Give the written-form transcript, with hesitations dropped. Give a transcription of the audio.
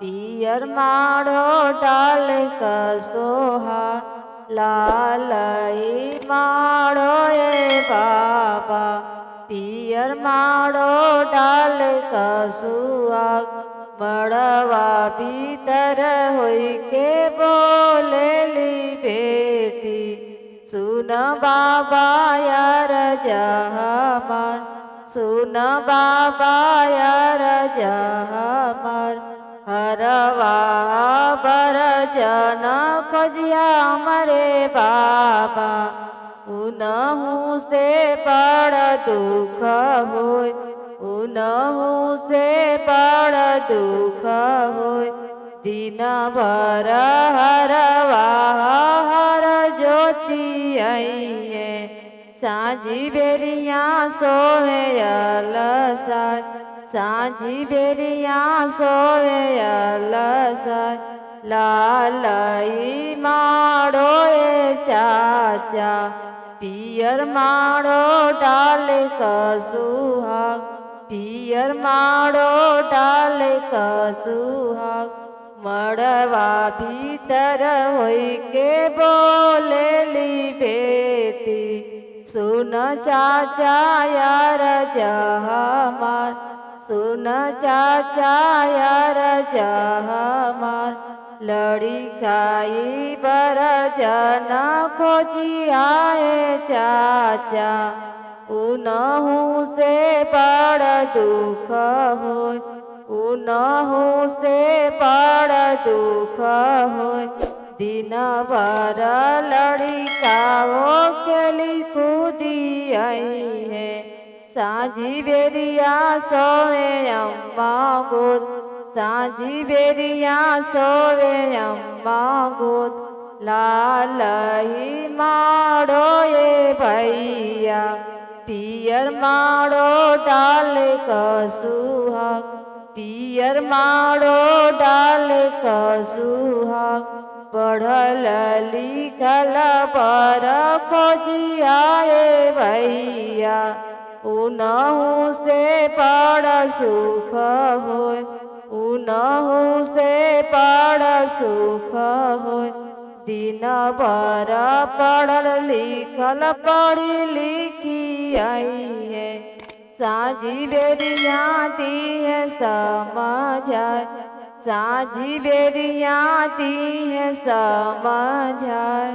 पियर माड़ो डाल कसोहा लालई माड़ो ए बाबा पियर माड़ो डाल कसुआ मड़वा भीतर होई के बोलेली बेटी सुन बाबा यार जहमार सुन बाबा यार जहमार हरवा बर जन खोजिया मरे बाबा उनहु से बड़ दुख होय उनहु से बड़ दुख होय दिन भर हरवा हर ज्योति आइए साँझी बेरिया सोवे अलसाय साँझी बेरिया सोवे अलसाय लालई माड़ो ए चाचा पियर माड़ो डाल कसुहा पियर माड़ो डाल कसुहा मड़वा भीतर होई के बोलेली बेटी सुन चाचा यार जहमार सुन चाचा यार जहमार लड़ी खाई बर जन खोजी आए चाचा उनहु से बड़ दुख होय उनहु से बड़ दुख होय दिन भर लड़िकाओ केली कूदी आई है साँझी बेरिया सोवे अम्मा गोद साँझी बेरिया सोवे अम्मा गोद लालई माड़ो ए भैया पियर माड़ो डाल कसुहा पियर माड़ो डाल कसुहा पढ़ल लिखल पर खोजी आए भैया उनहु से बड़ सुख होय उनहु से बड़ सुख होय दिन भर पढ़ल लिखल पढ़ी लिखी आई है साँझी बेरिया दी है समझाय साँझी बेरिया दी है समझाय।